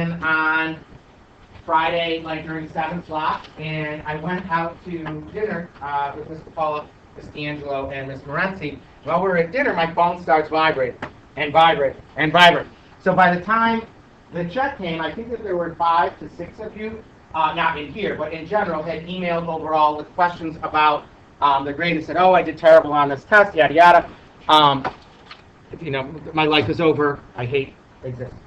on Friday, like during 7 o'clock, and I went out to dinner with Miss Paula, Miss D'Angelo, and Miss Morenzi. While we were at dinner, my phone starts vibrating and vibrating and vibrating. So by the time the check came, I think that there were 5 to 6 of you, not in here, but in general, had emailed overall with questions about the grade and said, "Oh, I did terrible on this test, yada yada. My life is over. I hate existence."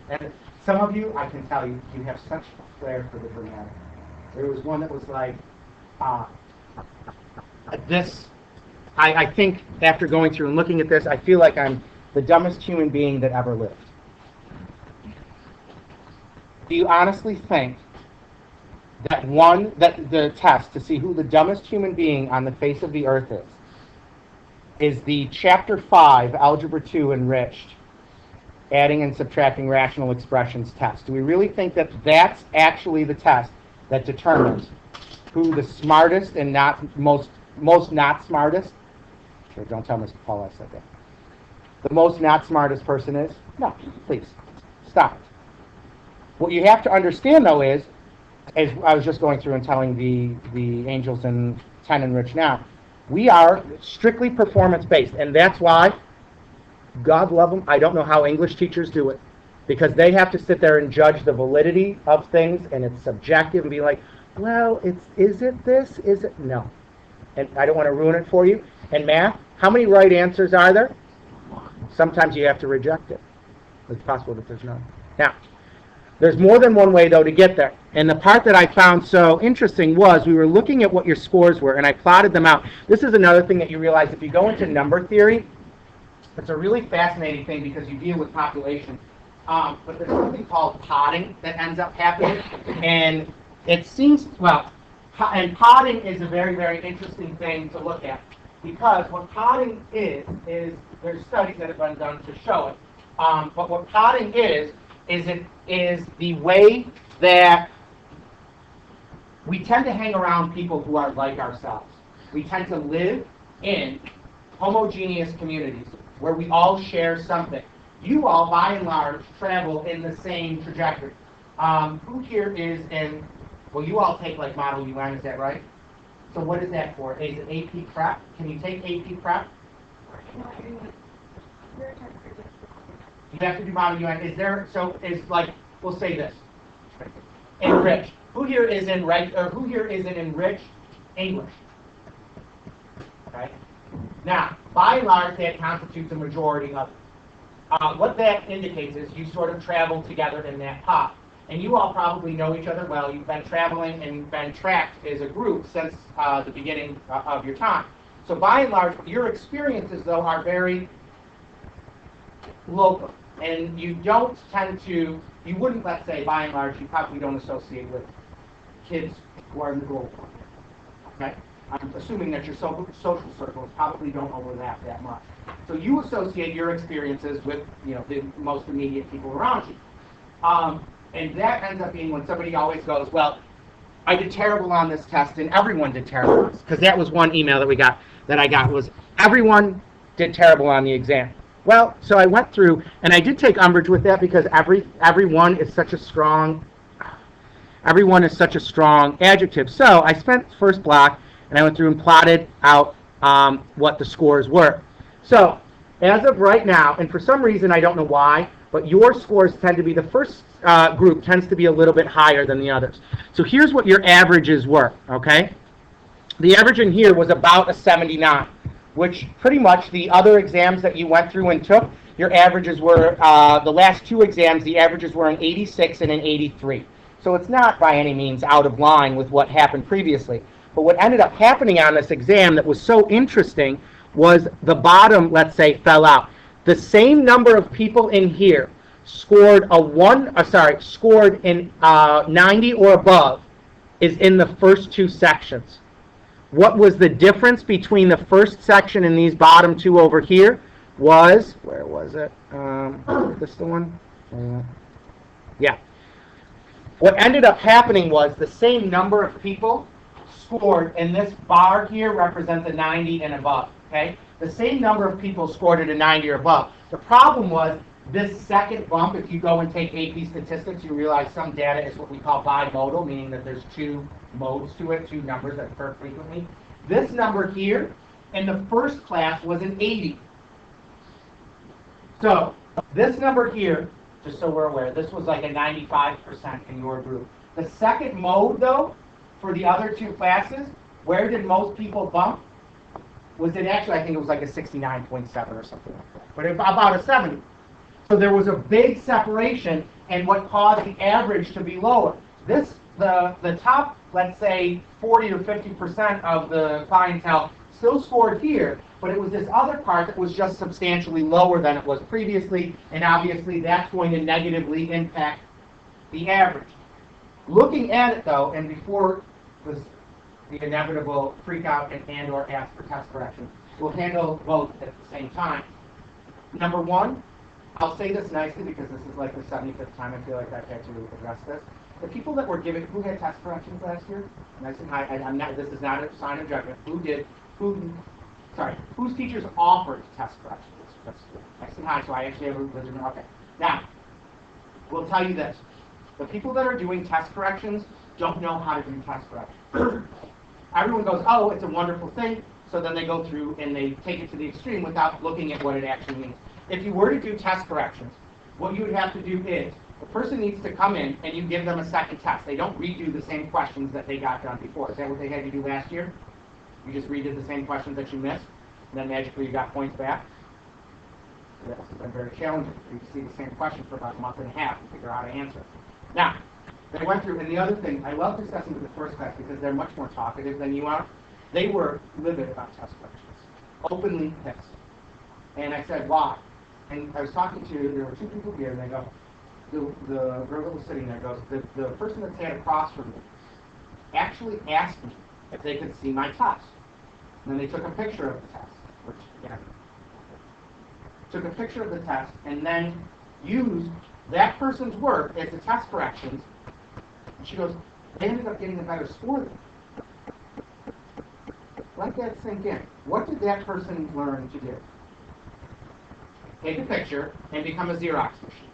And some of you, I can tell you, you have such a flair for the dramatic. There was one that was like, this. I think after going through and looking at this, I feel like I'm the dumbest human being that ever lived. Do you honestly think that the test to see who the dumbest human being on the face of the earth is the Chapter 5, Algebra 2, Enriched, adding and subtracting rational expressions test? Do we really think that that's actually the test that determines who the smartest and not most not smartest? Sure, don't tell Mr. Paul I said that. The most not smartest person is? No, please, stop it. What you have to understand, though, is, as I was just going through and telling the angels in 10 Enriched now, we are strictly performance-based, and that's why, God love them, I don't know how English teachers do it, because they have to sit there and judge the validity of things, and it's subjective, and be like, well, is it this? Is it? No. And I don't want to ruin it for you. And math, how many right answers are there? Sometimes you have to reject it. It's possible that there's none. Now, there's more than one way, though, to get there. And the part that I found so interesting was we were looking at what your scores were, and I plotted them out. This is another thing that you realize if you go into number theory, it's a really fascinating thing because you deal with population. But there's something called potting that ends up happening. And it seems, and potting is a very, very interesting thing to look at. Because what potting is there's studies that have been done to show it. But what potting is it is the way that we tend to hang around people who are like ourselves. We tend to live in homogeneous communities where we all share something. You all, by and large, travel in the same trajectory. Who here is in, well, you all take like Model UN, is that right? So what is that for? Is it AP Prep? Can you take AP Prep? You have to do Model UN. Is there, so is like, we'll say this. Enriched. Who here is in Enriched English? Okay. Now, by and large, that constitutes the majority of it. What that indicates is you sort of travel together in that pot. And you all probably know each other well. You've been traveling and been tracked as a group since the beginning of your time. So by and large, your experiences, though, are very local. And you don't tend to, you wouldn't, let's say, by and large, you probably don't associate with kids who are in the global. Okay? I'm assuming that your social circles probably don't overlap that much. So you associate your experiences with, the most immediate people around you. And that ends up being when somebody always goes, well, I did terrible on this test, and everyone did terrible on this. Because that was one email that I got was, everyone did terrible on the exam. Well, so I went through, and I did take umbrage with that because everyone is such a strong adjective. So I spent the first block, and I went through and plotted out what the scores were. So as of right now, and for some reason I don't know why, but your scores tend to be, the first group tends to be a little bit higher than the others. So here's what your averages were, okay? The average in here was about a 79, which pretty much the other exams that you went through and took, your averages were, the last 2 exams, the averages were an 86 and an 83. So it's not by any means out of line with what happened previously. But what ended up happening on this exam that was so interesting was the bottom, let's say, fell out. The same number of people in here scored in 90 or above is in the first 2 sections. What was the difference between the first section and these bottom 2 over here was, where was it? This the one? Yeah. What ended up happening was the same number of people scored, and this bar here represents a 90 and above, okay? The same number of people scored at a 90 or above. The problem was This second bump, if you go and take AP statistics, you realize some data is what we call bimodal, meaning that there's two modes to it, two numbers that occur frequently. This number here in the first class was an 80. So this number here, just so we're aware, this was like a 95% in your group. The second mode, though, for the other two classes, where did most people bump? Was it actually, I think it was like a 69.7 or something like that, but about a 70. So there was a big separation, and what caused the average to be lower. The top, let's say, 40 or 50% of the clientele still scored here, but it was this other part that was just substantially lower than it was previously, and obviously that's going to negatively impact the average. Looking at it, though, and before the inevitable freak out and or ask for test correction, we'll handle both at the same time. Number one, I'll say this nicely because this is like the 75th time I feel like I've had to address this. The people that were given, who had test corrections last year? Nice and high. I'm not. This is not a sign of judgment. Whose teachers offered test corrections? That's nice and high. So I actually have a legitimate. Okay. Now, we'll tell you this: the people that are doing test corrections don't know how to do test corrections. Everyone goes, "Oh, it's a wonderful thing." So then they go through and they take it to the extreme without looking at what it actually means. If you were to do test corrections, what you would have to do is the person needs to come in and you give them a second test. They don't redo the same questions that they got done before. Is that what they had you do last year? You just redid the same questions that you missed, and then magically you got points back? That's been very challenging for you to see the same question for about a month and a half and figure out how to answer it. Now, they went through, and the other thing, I love discussing with the first class because they're much more talkative than you are. They were livid about test corrections, openly pissed. And I said, why? And I was talking to, there were two people here, and they go, the girl that was sitting there goes, the person that sat across from me actually asked me if they could see my test. And then they took a picture of the test, which, yeah, took a picture of the test, and then used that person's work as the test corrections. And she goes, they ended up getting a better score than me. Let that sink in. What did that person learn to do? Take a picture and become a Xerox machine.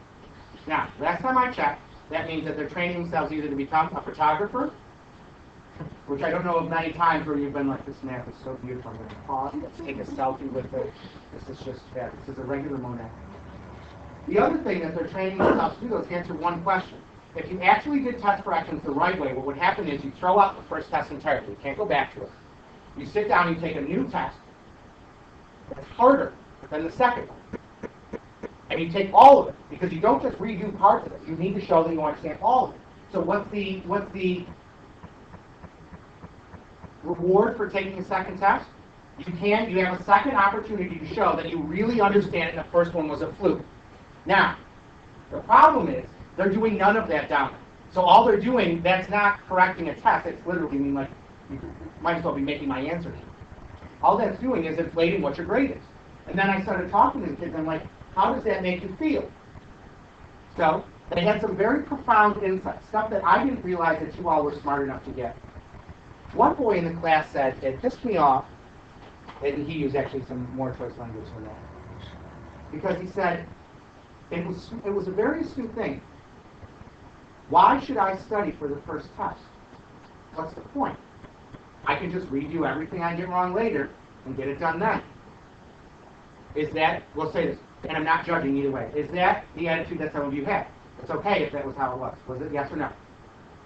Now, last time I checked, that means that they're training themselves either to become a photographer, which I don't know of many times where you've been like, this map is so beautiful, I'm going to pause, take a selfie with it. This is just fabulous. This is a regular Monet. The other thing that they're training themselves to do is answer one question. If you actually did test corrections the right way, what would happen is you throw out the first test entirely. You can't go back to it. You sit down and you take a new test that's harder than the second one. And you take all of it, because you don't just redo parts of it. You need to show that you understand all of it. So what's the reward for taking a second test? You have a second opportunity to show that you really understand it and the first one was a fluke. Now, the problem is, they're doing none of that down there. So all they're doing, that's not correcting a test. It's literally mean like, you might as well be making my answer. All that's doing is inflating what your grade is. And then I started talking to the kids, and I'm like, how does that make you feel? So they had some very profound insights, stuff that I didn't realize that you all were smart enough to get. One boy in the class said, it pissed me off, and he used actually some more choice language than that, because he said, it was a very astute thing. Why should I study for the first test? What's the point? I can just redo everything I get wrong later and get it done then. Is that, we'll say this, and I'm not judging either way, is that the attitude that some of you had? It's okay if that was how it was. Was it yes or no?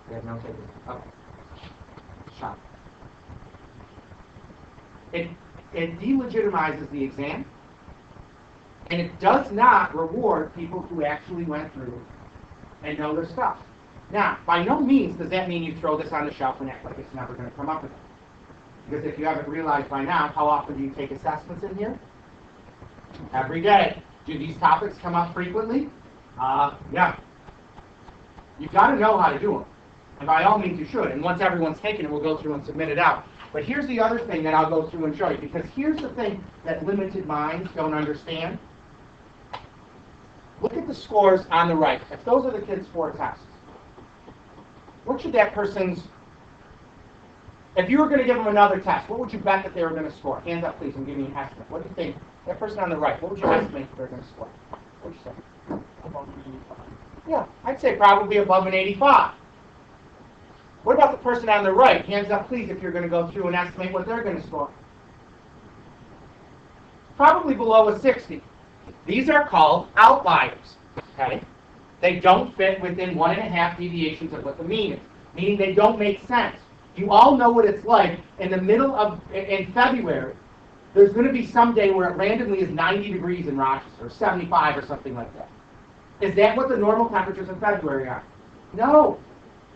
You have no takers. Okay. Shot. It delegitimizes the exam, and it does not reward people who actually went through and know their stuff. Now, by no means does that mean you throw this on the shelf and act like it's never going to come up again. Because if you haven't realized by now, how often do you take assessments in here? Every day. Do these topics come up frequently? Yeah. You've got to know how to do them. And by all means you should. And once everyone's taken it, we'll go through and submit it out. But here's the other thing that I'll go through and show you. Because here's the thing that limited minds don't understand. Look at the scores on the right. If those are the kids' 4 tests, what should that person's, if you were going to give them another test, what would you bet that they were going to score? Hands up, please, and give me an estimate. What do you think? That person on the right, what would you estimate that they're going to score? What would you say? Yeah, I'd say probably above an 85. What about the person on the right? Hands up, please, if you're going to go through and estimate what they're going to score. Probably below a 60. These are called outliers. Okay? They don't fit within 1.5 deviations of what the mean is, meaning they don't make sense. You all know what it's like in the middle of, in February, there's going to be some day where it randomly is 90 degrees in Rochester, or 75 or something like that. Is that what the normal temperatures in February are? No.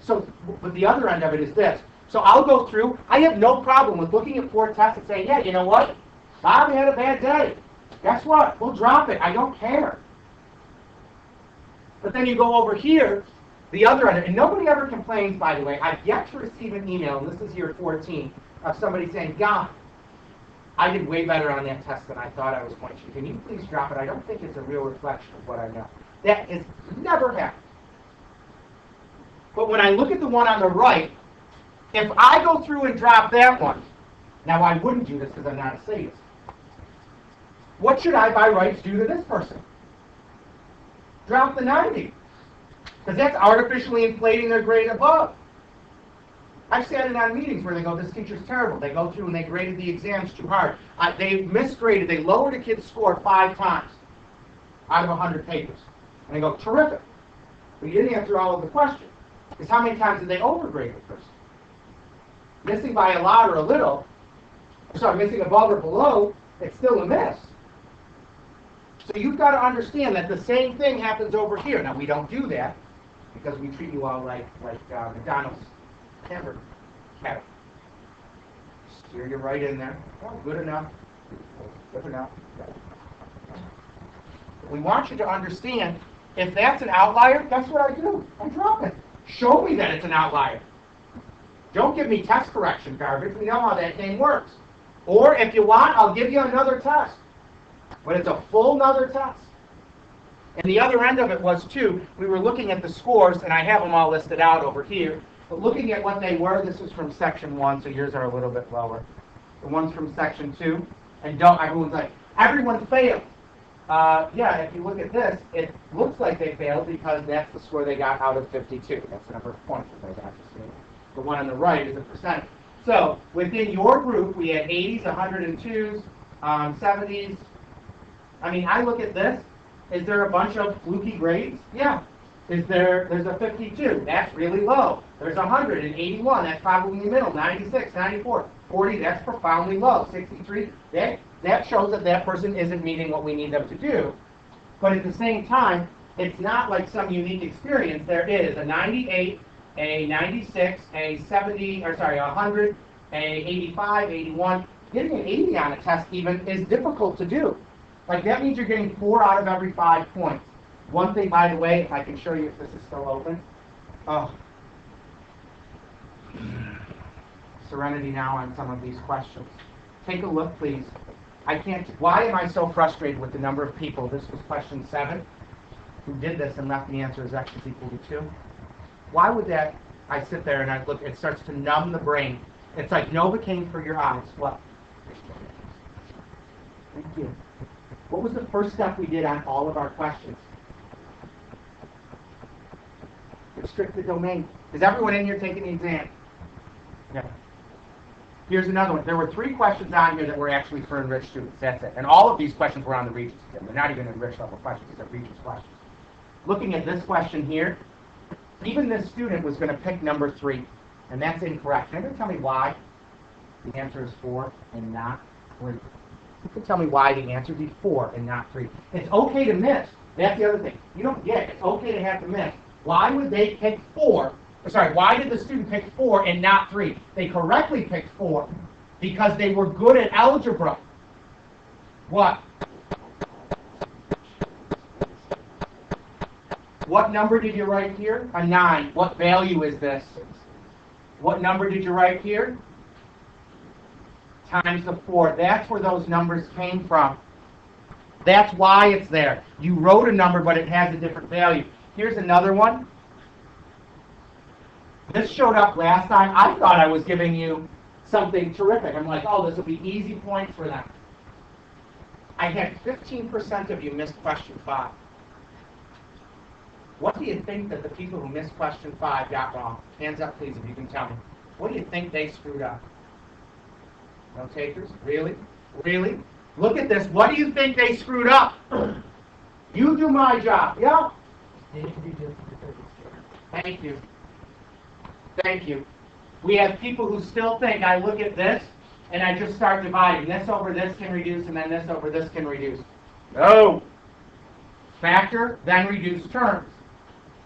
So, but the other end of it is this. So I'll go through. I have no problem with looking at 4 tests and saying, yeah, you know what? Bob had a bad day. Guess what? We'll drop it. I don't care. But then you go over here, the other end, and nobody ever complains, by the way. I've yet to receive an email, and this is year 14, of somebody saying, God, I did way better on that test than I thought I was going to. Can you please drop it? I don't think it's a real reflection of what I know. That has never happened. But when I look at the one on the right, if I go through and drop that one, now I wouldn't do this because I'm not a sadist. What should I, by rights, do to this person? Drop the 90. Because that's artificially inflating their grade above. I've sat in on meetings where they go, this teacher's terrible. They go through and they graded the exams too hard. They misgraded. They lowered a kid's score 5 times out of 100 papers. And they go, terrific. But you didn't answer all of the questions. Because how many times did they overgrade the person? Missing by a lot or a little, missing above or below, it's still a miss. So you've got to understand that the same thing happens over here. Now, we don't do that because we treat you all like McDonald's hamburger. Cattle. Steer you right in there. Oh, good enough. Good enough. We want you to understand, if that's an outlier, that's what I do. I drop it. Show me that it's an outlier. Don't give me test correction garbage. We know how that thing works. Or if you want, I'll give you another test. But it's a full nother test. And the other end of it was, too, we were looking at the scores, and I have them all listed out over here. But looking at what they were, this is from Section 1, so yours are a little bit lower. The one's from Section 2. And everyone's like, everyone failed. Yeah, if you look at this, it looks like they failed because that's the score they got out of 52. That's the number of points that they got to see. The one on the right is a percentage. So within your group, we had 80s, 102s, 70s. I mean, I look at this. Is there a bunch of fluky grades? Yeah. There's a 52. That's really low. There's 181. That's probably in the middle. 96, 94, 40. That's profoundly low. 63. That shows that that person isn't meeting what we need them to do. But at the same time, it's not like some unique experience. There is a 98, a 96, a 100, a 85, 81. Getting an 80 on a test even is difficult to do. Like, that means you're getting 4 out of every 5 points. One thing, by the way, if I can show you if this is still open. Oh. Serenity now on some of these questions. Take a look, please. Why am I so frustrated with the number of people? This was question 7, who did this and left the answer as x is equal to 2. Why would that? I sit there and I look, it starts to numb the brain. It's like Novocaine for your eyes. What? Thank you. What was the first step we did on all of our questions? Restrict the domain. Is everyone in here taking the exam? Yeah. Here's another one. There were 3 questions on here that were actually for enriched students. That's it. And all of these questions were on the Regents exam. They're not even enriched level questions. They're Regents questions. Looking at this question here, even this student was going to pick number 3, and that's incorrect. Can anybody tell me why the answer is 4 and not 3? You can tell me why the answer is 4 and not 3. It's okay to miss. That's the other thing. You don't get it. It's okay to have to miss. Why would they pick 4? Why did the student pick 4 and not 3? They correctly picked 4 because they were good at algebra. What? What number did you write here? A 9. What value is this? What number did you write here? Times the 4. That's where those numbers came from. That's why it's there. You wrote a number, but it has a different value. Here's another one. This showed up last time. I thought I was giving you something terrific. I'm like, oh, this will be easy points for them. I had 15% of you missed question 5. What do you think that the people who missed question 5 got wrong? Hands up, please, if you can tell me. What do you think they screwed up? No takers? Really? Really? Look at this. What do you think they screwed up? You do my job. Yeah? Thank you. Thank you. We have people who still think I look at this and I just start dividing. This over this can reduce and then this over this can reduce. No. Factor, then reduce terms.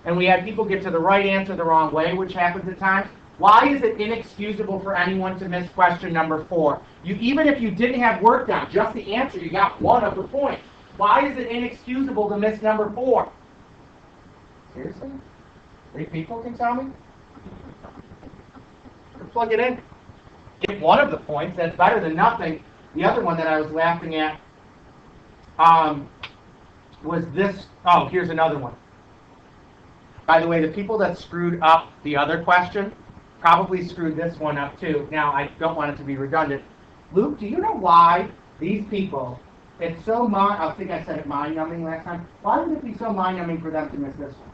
And we have people get to the right answer the wrong way, which happens at times. Why is it inexcusable for anyone to miss question number 4? Even if you didn't have work done, just the answer, you got one of the points. Why is it inexcusable to miss number 4? Seriously? 3 people can tell me? Plug it in. Get one of the points. That's better than nothing. The other one that I was laughing at was this. Oh, here's another one. By the way, the people that screwed up the other question probably screwed this one up too. Now, I don't want it to be redundant. Luke, do you know why these people, it's so I think I said it mind-numbing last time. Why would it be so mind-numbing for them to miss this one?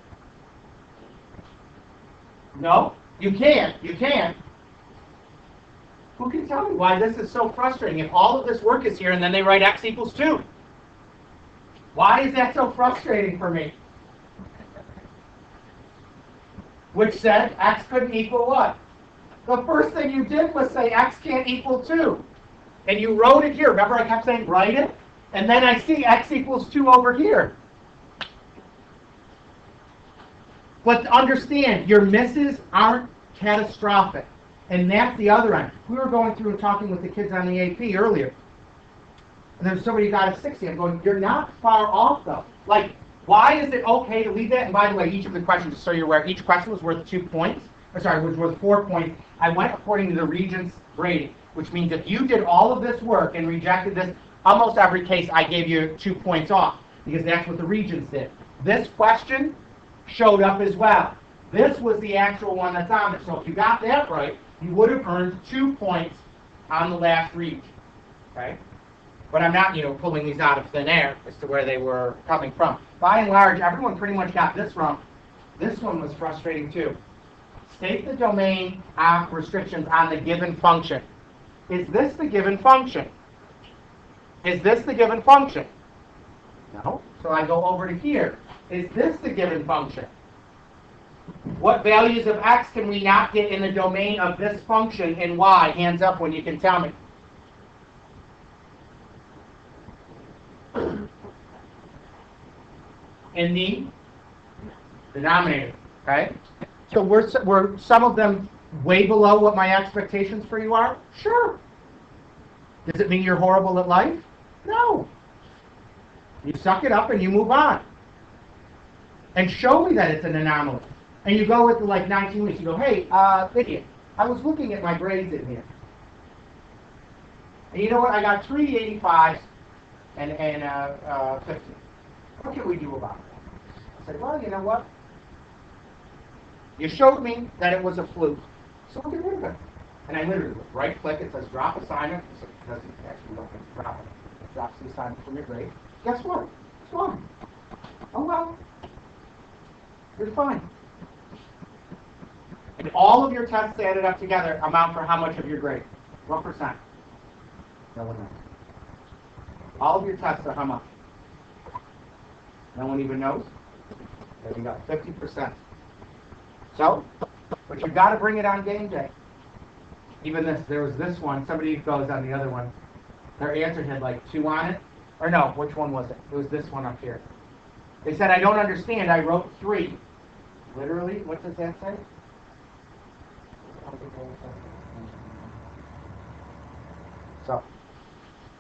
No? You can't. You can't. Who can tell me why this is so frustrating? If all of this work is here and then they write x equals 2. Why is that so frustrating for me? Which said x couldn't equal what? The first thing you did was say x can't equal 2. And you wrote it here. Remember I kept saying write it? And then I see x equals 2 over here. But understand, your misses aren't catastrophic. And that's the other end. We were going through and talking with the kids on the AP earlier. And there's somebody who got a 60. I'm going, you're not far off though. Like, why is it okay to leave that? And by the way, each of the questions, just so you're aware, each question was worth 2 points. Or sorry, was worth 4 points. I went according to the Regents' grading, which means if you did all of this work and rejected this, almost every case I gave you 2 points off, because that's what the Regents did. This question showed up as well. This was the actual one that's on there. So if you got that right, you would have earned 2 points on the last read. Okay? But I'm not, pulling these out of thin air as to where they were coming from. By and large, everyone pretty much got this wrong. This one was frustrating too. State the domain of restrictions on the given function. Is this the given function? Is this the given function? No. So I go over to here. Is this the given function? What values of x can we not get in the domain of this function and y? Hands up when you can tell me. In the denominator, okay? So were some of them way below what my expectations for you are? Sure. Does it mean you're horrible at life? No. You suck it up and you move on. And show me that it's an anomaly. And you go with like 19 weeks. You go, hey, idiot, I was looking at my grades in here. And you know what? I got 3 85s and 50. What can we do about it? I said, well, you know what? You showed me that it was a fluke, so we'll get rid of it. And I literally right click, it says drop assignment. So it doesn't actually look at drop it. It drops the assignment from your grade. Guess what? It's fine. Oh well. You're fine. And all of your tests added up together amount for how much of your grade? What percent? No one knows. All of your tests are how much? No one even knows? There you go, 50%. So, but you've got to bring it on game day. Even this, there was this one, somebody goes on the other one. Their answer had like 2 on it. Or no, which one was it? It was this one up here. They said, I don't understand, I wrote 3. Literally, what does that say? So,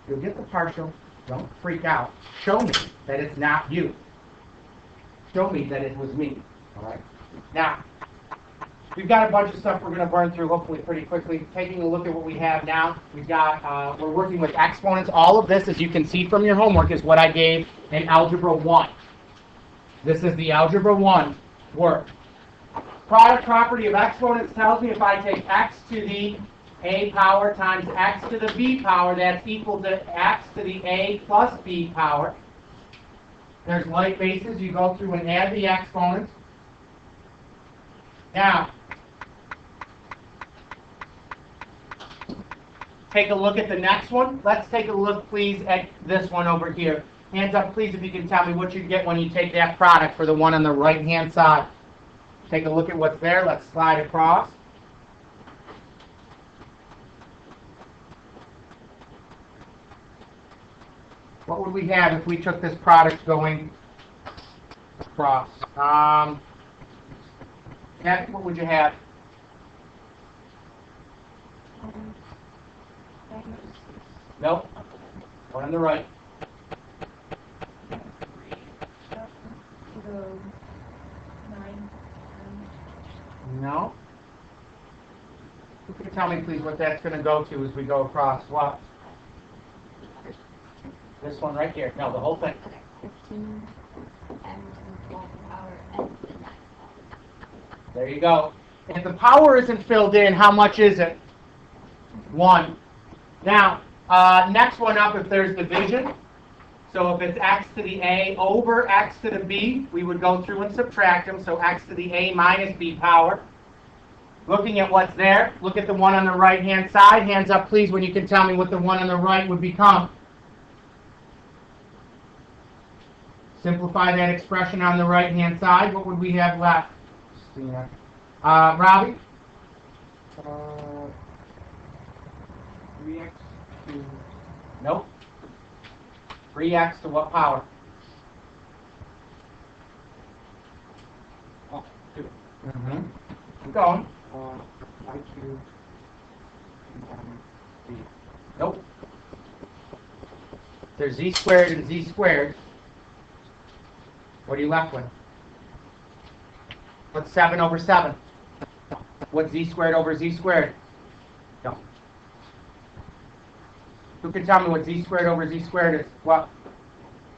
you'll get the partial. Don't freak out. Show me that it's not you. Show me that it was me. All right? Now, we've got a bunch of stuff we're going to burn through hopefully pretty quickly. Taking a look at what we have now, we've got, we're working with exponents. All of this, as you can see from your homework, is what I gave in Algebra 1. This is the Algebra 1 work. Product property of exponents tells me if I take x to the a power times x to the b power, that's equal to x to the a plus b power. There's like bases. You go through and add the exponents. Now, take a look at the next one. Let's take a look, please, at this one over here. Hands up, please, if you can tell me what you get when you take that product for the one on the right-hand side. Take a look at what's there. Let's slide across. What would we have if we took this product going across? Yeah, what would you have? Nope. One on the right. No. Who can tell me, please, what that's going to go to as we go across? What? This one right here. No, the whole thing. 15 and 12 power and 9. There you go. If the power isn't filled in, how much is it? 1. Now, next one up, if there's division, so if it's x to the a over x to the b, we would go through and subtract them, so x to the a minus b power. Looking at what's there, look at the one on the right-hand side. Hands up, please, when you can tell me what the one on the right would become. Simplify that expression on the right-hand side. What would we have left? Robbie? 3x to... Nope. 3x to what power? Oh, 2. Mm-hmm. Keep going. I cubed b. Nope. There's z squared and z squared. What are you left with? What's 7 over 7? What's z squared over z squared? No. Who can tell me what z squared over z squared is? What?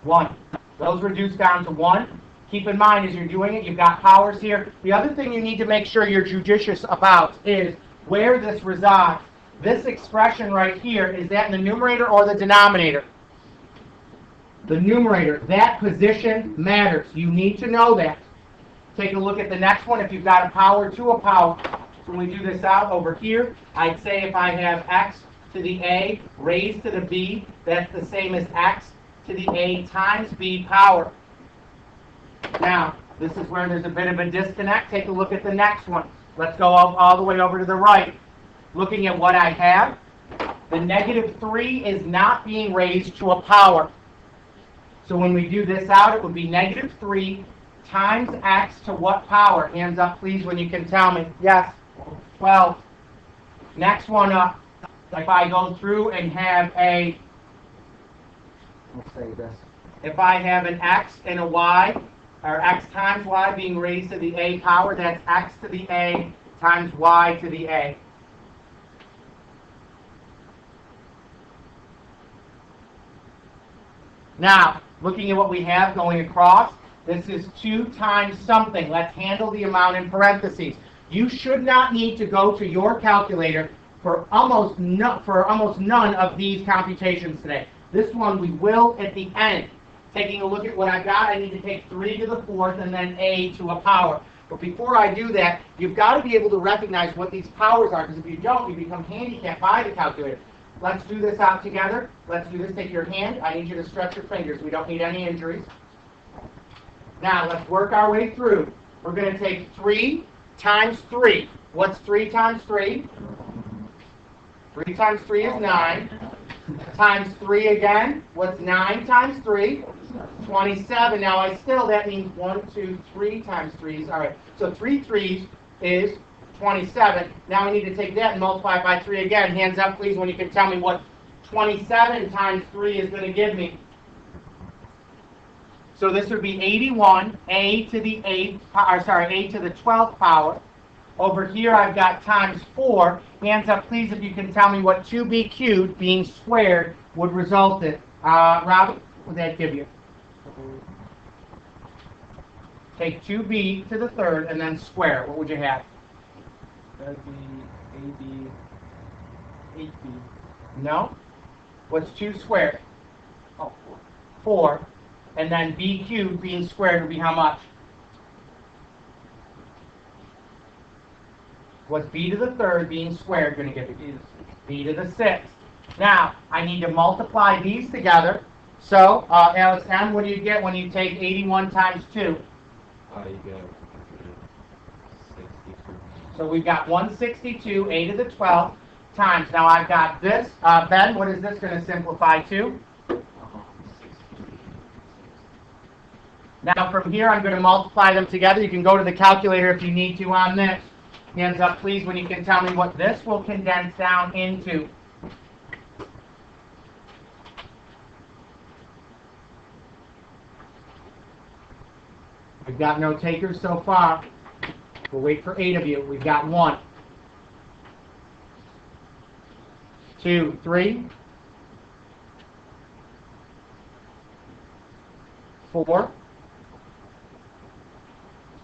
1. Those reduce down to 1. Keep in mind, as you're doing it, you've got powers here. The other thing you need to make sure you're judicious about is where this resides. This expression right here, is that in the numerator or the denominator? The numerator. That position matters. You need to know that. Take a look at the next one. If you've got a power to a power, so when we do this out over here, I'd say if I have x to the a raised to the b, that's the same as x to the a times b power. Now, this is where there's a bit of a disconnect. Take a look at the next one. Let's go all the way over to the right. Looking at what I have, the negative 3 is not being raised to a power. So when we do this out, it would be negative 3 times x to what power? Hands up, please, when you can tell me. Yes, 12. Next one up, if I go through and have a, let's say this, if I have an x and a y, or x times y being raised to the a power, that's x to the a times y to the a. Now, looking at what we have going across, this is 2 times something. Let's handle the amount in parentheses. You should not need to go to your calculator for almost none of these computations today. This one we will at the end. Taking a look at what I've got, I need to take 3 to the 4th and then a to a power. But before I do that, you've got to be able to recognize what these powers are, because if you don't, you become handicapped by the calculator. Let's do this out together. Let's do this. Take your hand. I need you to stretch your fingers. We don't need any injuries. Now, let's work our way through. We're going to take 3 times 3. What's 3 times 3? 3 times 3 is 9. Times 3 again. What's 9 times 3? 27. Now, that means 1, 2, 3 times 3s. All right. So 3 3s is 27. Now I need to take that and multiply it by 3 again. Hands up, please, when you can tell me what 27 times 3 is going to give me. So this would be 81, a to the 12th power. Over here I've got times 4. Hands up, please, if you can tell me what 2b cubed being squared would result in. Robbie, what would that give you? Take 2b to the 3rd and then square. What would you have? That would be AB 8b. No. What's 2 squared? Oh, 4. 4. and then b cubed being squared would be how much? What's b to the third being squared going to give you? B to the sixth. Now, I need to multiply these together. So, Alex M., what do you get when you take 81 times 2? You get 162. So we've got 162, a to the 12th, times. Now I've got this. Ben, what is this going to simplify to? Now from here, I'm going to multiply them together. You can go to the calculator if you need to on this. Hands up, please, when you can tell me what this will condense down into. We've got no takers so far. We'll wait for 8 of you. We've got 1, 2, 3, 4,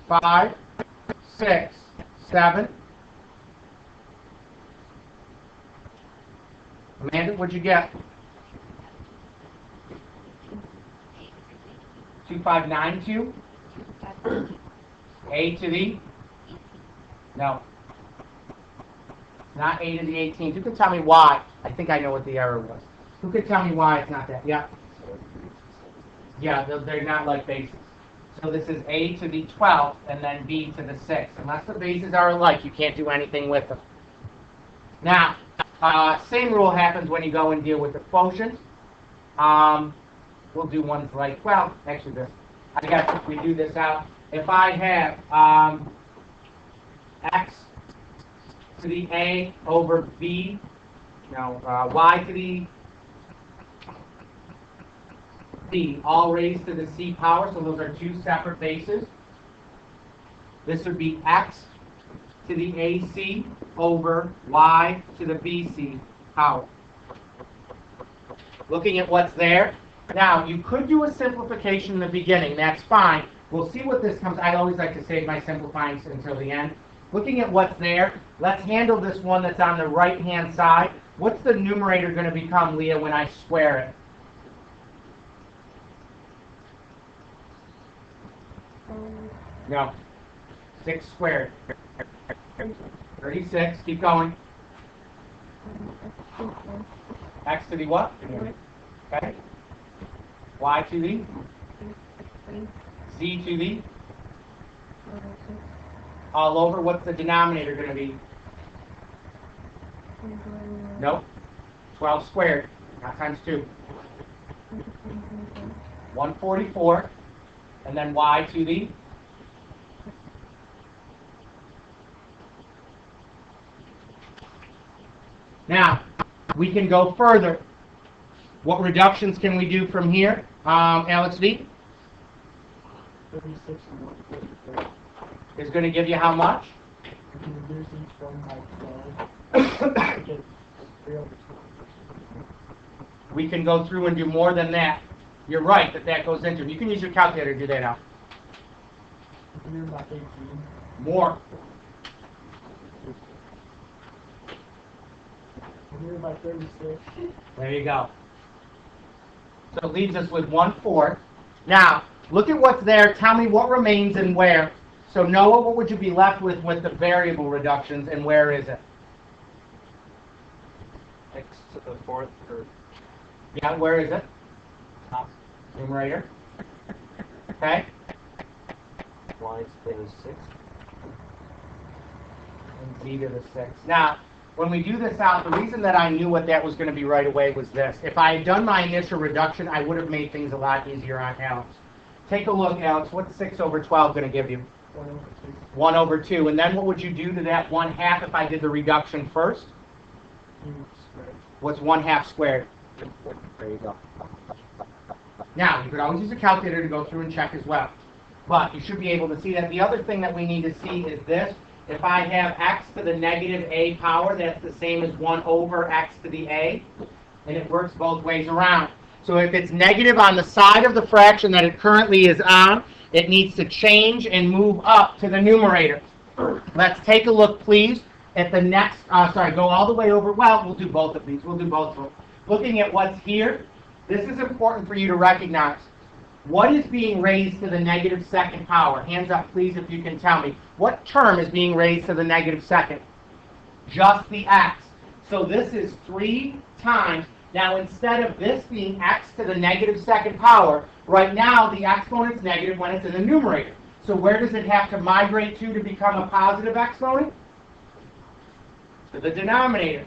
5, 6, 7. Amanda, what'd you get? 2592. A to the? No. Not a to the 18th. Who can tell me why? I think I know what the error was. Who can tell me why it's not that? Yeah. Yeah, they're not like bases. So this is a to the 12th and then b to the 6th. Unless the bases are alike, you can't do anything with them. Now, same rule happens when you go and deal with the quotient. We'll do ones like, well, actually this. I guess if we do this out, if I have x to the a over b, y to the c, all raised to the c power, so those are two separate bases. This would be x to the ac over y to the bc power. Looking at what's there, now you could do a simplification in the beginning, that's fine. We'll see what this comes. I always like to save my simplifying until the end. Looking at what's there, let's handle this one that's on the right-hand side. What's the numerator going to become, Leah, when I square it? No. 6 squared. 36. Keep going. X to the what? Okay. Y to the? Z to the? All over. What's the denominator going to be? Nope. 12 squared. Not times 2. 144. And then y to the? Now, we can go further. What reductions can we do from here? Alex V? 36 and 144. Is going to give you how much? You can reduce each one by 12. Okay. 3 over 2. We can go through and do more than that. You're right that goes into it. You can use your calculator to do that now. You can do about 18. More. You can do about 36. There you go. So it leaves us with 1/4. Now, look at what's there. Tell me what remains and where. So Noah, what would you be left with the variable reductions, and where is it? X to the 4th, or Yeah, where is it? top, Numerator. Okay. y to the 6th. And z to the 6th. Now, when we do this out, the reason that I knew what that was going to be right away was this. If I had done my initial reduction, I would have made things a lot easier on Alex. Take a look, Alex. What's 6 over 12 going to give you? 1 over 2. 1 over 2. And then what would you do to that 1/2 if I did the reduction first? 2 squared. What's 1/2 squared? There you go. Now, you could always use a calculator to go through and check as well. But you should be able to see that. The other thing that we need to see is this. If I have x to the negative a power, that's the same as 1 over x to the a. And it works both ways around. So if it's negative on the side of the fraction that it currently is on, it needs to change and move up to the numerator. Let's take a look, please, at the next, go all the way over. Well, we'll do both of these. We'll do both of them. Looking at what's here, this is important for you to recognize. What is being raised to the negative second power? Hands up, please, if you can tell me. What term is being raised to the negative second? Just the x. So this is 3 times. Now, instead of this being x to the negative second power, right now the exponent's negative when it's in the numerator. So where does it have to migrate to become a positive exponent? To the denominator.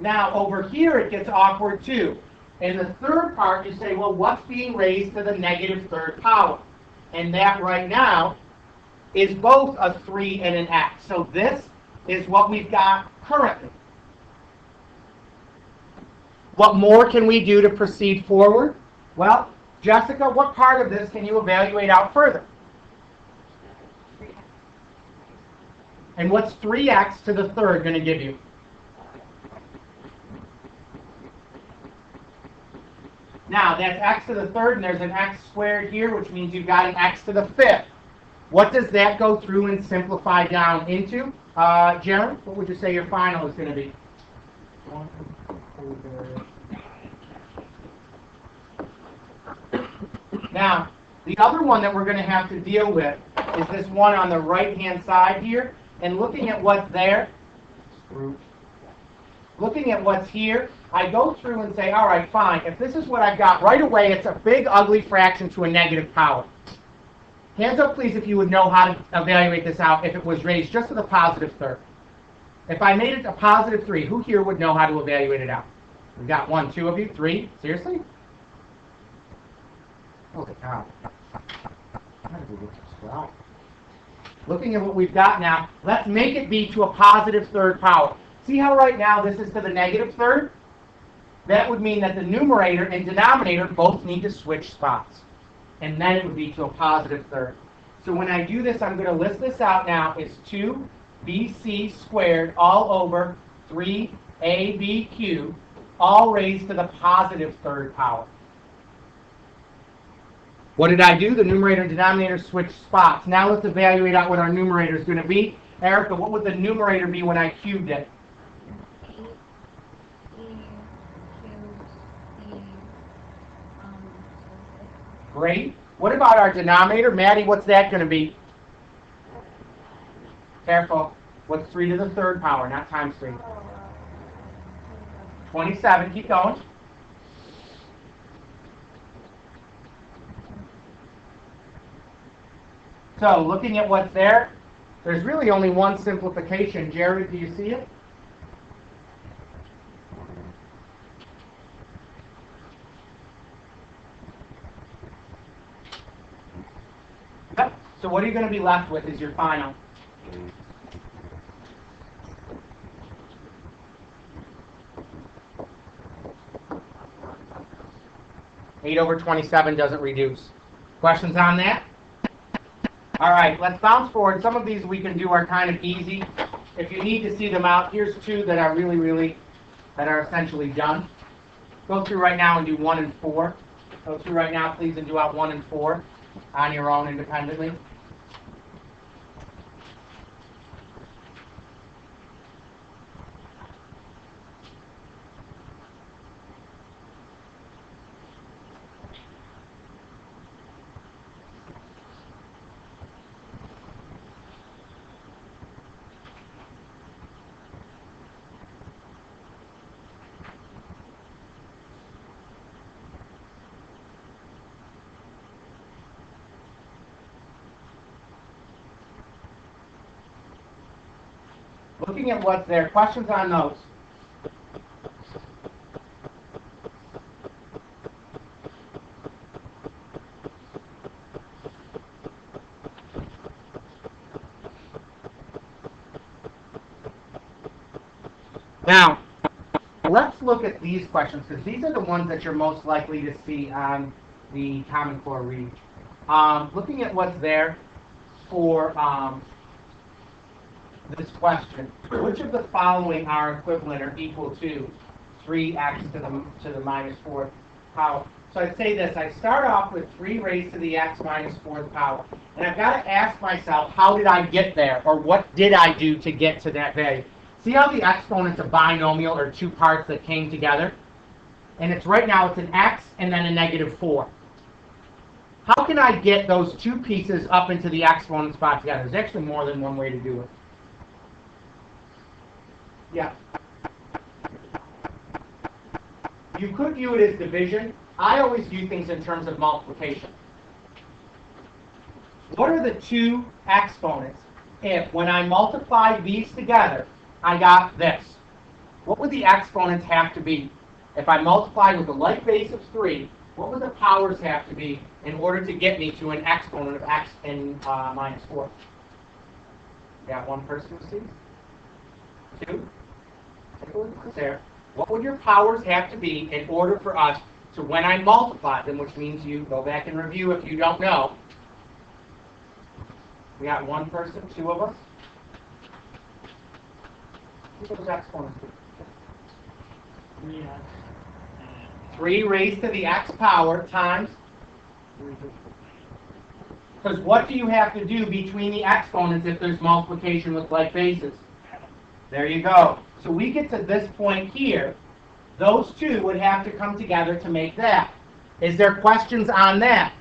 Now, over here it gets awkward too. In the third part, you say, well, what's being raised to the negative third power? And that right now is both a 3 and an x. So this is what we've got currently. What more can we do to proceed forward? Well, Jessica, what part of this can you evaluate out further? And what's 3x to the third going to give you? Now, that's x to the third, and there's an x squared here, which means you've got an x to the fifth. What does that go through and simplify down into? Jaron, what would you say your final is going to be? 1 over. Now, the other one that we're going to have to deal with is this one on the right-hand side here. And looking at what's there, looking at what's here, I go through and say, all right, fine. If this is what I've got right away, it's a big, ugly fraction to a negative power. Hands up, please, if you would know how to evaluate this out if it was raised just to the positive third. If I made it a positive 3, who here would know how to evaluate it out? We've got 1, 2 of you, 3. Seriously? Holy cow. How did we get this wrong? Looking at what we've got now, let's make it be to a positive third power. See how right now this is to the negative third? That would mean that the numerator and denominator both need to switch spots. And then it would be to a positive third. So when I do this, I'm going to list this out now. It's 2bc squared all over 3ab cubed, all raised to the positive third power. What did I do? The numerator and denominator switched spots. Now let's evaluate out what our numerator is going to be. Erica, what would the numerator be when I cubed it? 8e cubed Great. What about our denominator? Maddie, what's that going to be? Careful. What's 3 to the third power, not times 3? 27. Keep going. So, looking at what's there, there's really only one simplification. Jared, do you see it? Yep. So what are you going to be left with as your final? Eight over 27 doesn't reduce. Questions on that? All right, let's bounce forward. Some of these we can do are kind of easy. If you need to see them out, here's 2 that are that are essentially done. Go through right now and do 1 and 4. Go through right now, please, and do out 1 and 4 on your own independently. Looking at what's there, questions on those? Now, let's look at these questions, because these are the ones that you're most likely to see on the Common Core read. Looking at what's there for this question, which of the following are equivalent or equal to 3x to the minus 4th power? So I'd say this, I start off with 3 raised to the x minus 4th power. And I've got to ask myself, how did I get there? Or what did I do to get to that value? See how the exponent's a binomial, or 2 parts that came together? And it's right now, it's an x and then a negative 4. how can I get those two pieces up into the exponent spot together? There's actually more than one way to do it. Yeah. You could view it as division. I always view things in terms of multiplication. What are the two exponents if, when I multiply these together, I got this? What would the exponents have to be? If I multiplied with a like base of 3, what would the powers have to be in order to get me to an exponent of x and minus 4? Got one person who sees? Two? Take a look at there. What would your powers have to be in order for us to, when I multiply them, which means you go back and review if you don't know. We got one person, two of us. What those exponents be? 3x. 3 raised to the x power times. Because what do you have to do between the exponents if there's multiplication with like bases? There you go. So we get to this point here. Those two would have to come together to make that. Is there questions on that?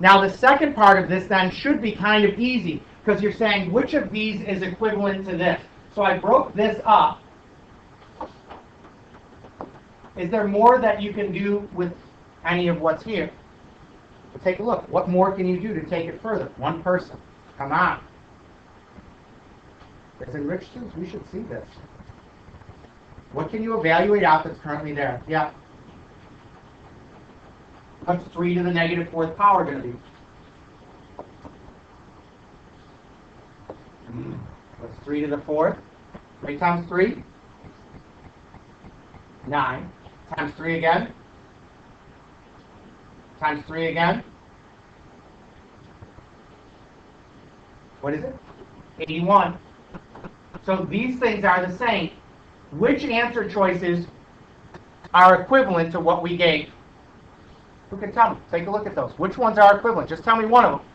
Now the second part of this then should be kind of easy because you're saying which of these is equivalent to this. So I broke this up. Is there more that you can do with any of what's here? Well, take a look. What more can you do to take it further? One person. Come on. As enriched students, we should see this. What can you evaluate out that's currently there? Yeah. What's 3 to the negative 4th power going to be? What's 3 to the 4th? 3 times 3? 9. Times 3 again? Times 3 again? What is it? 81. So these things are the same. Which answer choices are equivalent to what we gave? Who can tell me? Take a look at those. Which ones are equivalent? Just tell me one of them.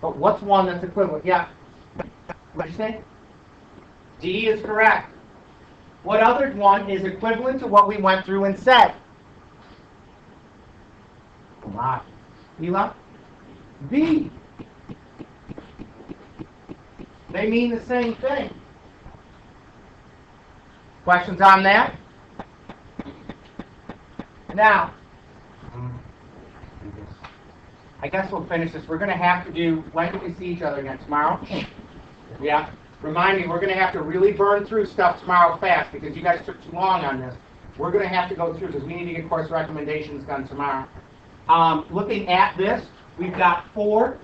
But what's one that's equivalent? Yeah. What did you say? D is correct. What other one is equivalent to what we went through and said? Come on. Ela? B. They mean the same thing. Questions on that? Now, I guess we'll finish this. We're going to have to do, when do we see each other again? Tomorrow? Yeah. Remind me, we're going to have to really burn through stuff tomorrow fast because you guys took too long on this. We're going to have to go through because we need to get course recommendations done tomorrow. Looking at this, we've got 4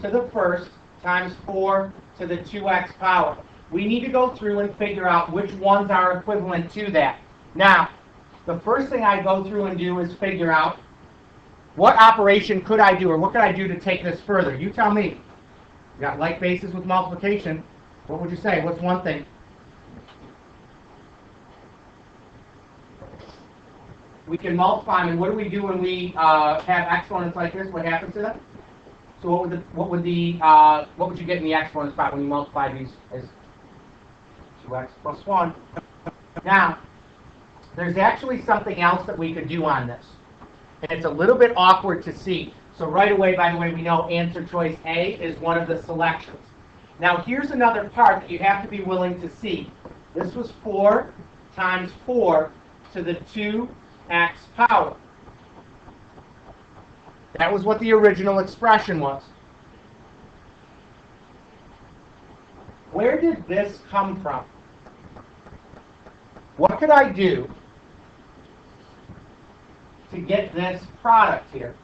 to the first times 4 to the 2x power. We need to go through and figure out which ones are equivalent to that. Now, the first thing I go through and do is figure out what operation could I do or what could I do to take this further. You tell me. You got like bases with multiplication. What would you say? What's one thing? We can multiply them. And what do we do when we have exponents like this? What happens to them? So what would you get in the exponent spot when you multiply these as 2x plus 1? Now, there's actually something else that we could do on this. And it's a little bit awkward to see. So right away, by the way, we know answer choice A is one of the selections. Now here's another part that you have to be willing to see. This was 4 times 4 to the 2x power. That was what the original expression was. Where did this come from? What could I do to get this product here?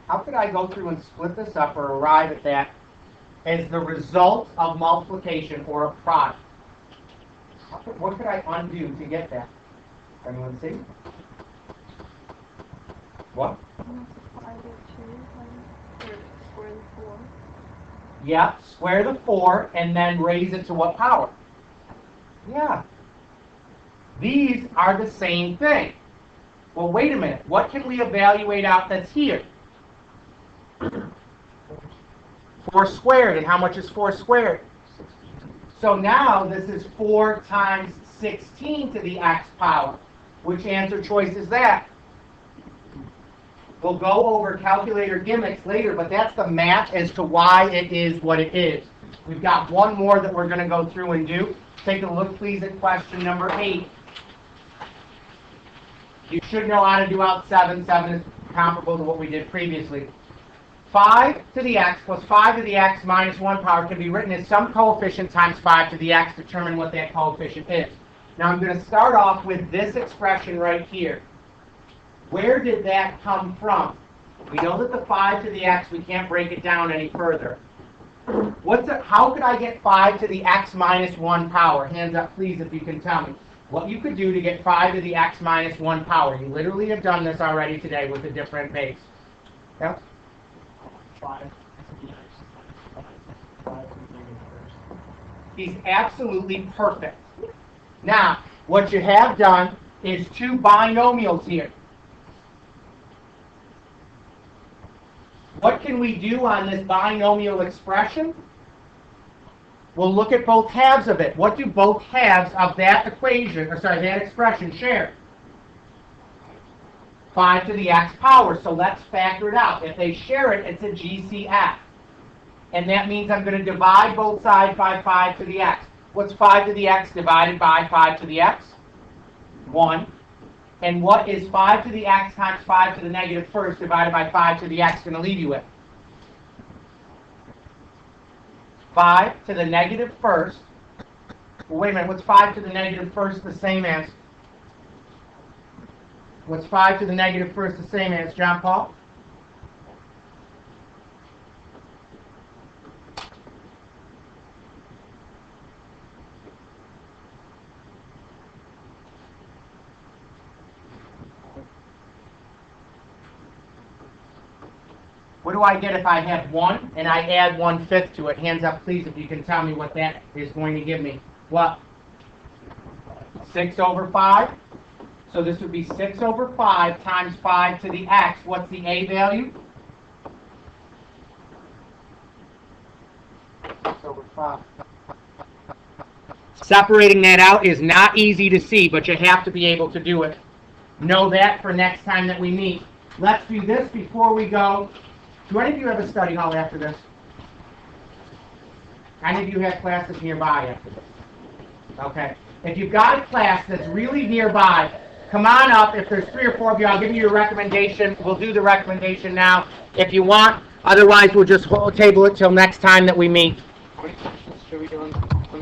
How could I go through and split this up or arrive at that as the result of multiplication or a product? What could I undo to get that? Anyone see? What? Multiply the 2 or square the 4. Yeah, square the 4 and then raise it to what power? Yeah. These are the same thing. Well, wait a minute. What can we evaluate out that's here? 4 squared. And how much is 4 squared? 16. So now this is 4 times 16 to the x power. Which answer choice is that? We'll go over calculator gimmicks later, but that's the math as to why it is what it is. We've got one more that we're going to go through and do. Take a look, please, at question number 8. You should know how to do out 7. 7 is comparable to what we did previously. 5 to the x plus 5 to the x minus 1 power can be written as some coefficient times 5 to the x. Determine what that coefficient is. Now I'm going to start off with this expression right here. Where did that come from? We know that the 5 to the x, we can't break it down any further. How could I get 5 to the x minus 1 power? Hands up, please, if you can tell me. What you could do to get 5 to the x minus 1 power. You literally have done this already today with a different base. Yep. 5 to the x. 5 to the negative first. He's absolutely perfect. Now, what you have done is two binomials here. What can we do on this binomial expression? We'll look at both halves of it. What do both halves of that equation, that expression share? 5 to the x power. So let's factor it out. If they share it, it's a GCF. And that means I'm going to divide both sides by 5 to the x. What's 5 to the x divided by 5 to the x? 1. And what is 5 to the x times 5 to the negative first divided by 5 to the x going to leave you with? 5 to the negative first. Well, wait a minute, what's 5 to the negative first the same as? What's 5 to the negative first the same as, John Paul? What do I get if I have 1 and I add 1/5 to it? Hands up, please, if you can tell me what that is going to give me. What? 6 over 5. So this would be 6 over 5 times 5 to the x. What's the a value? 6 over 5. Separating that out is not easy to see, but you have to be able to do it. Know that for next time that we meet. Let's do this before we go. Do any of you have a study hall after this? Any of you have classes nearby after this? Okay. If you've got a class that's really nearby, come on up. If there's 3 or 4 of you, I'll give you your recommendation. We'll do the recommendation now if you want. Otherwise, we'll just table it till next time that we meet.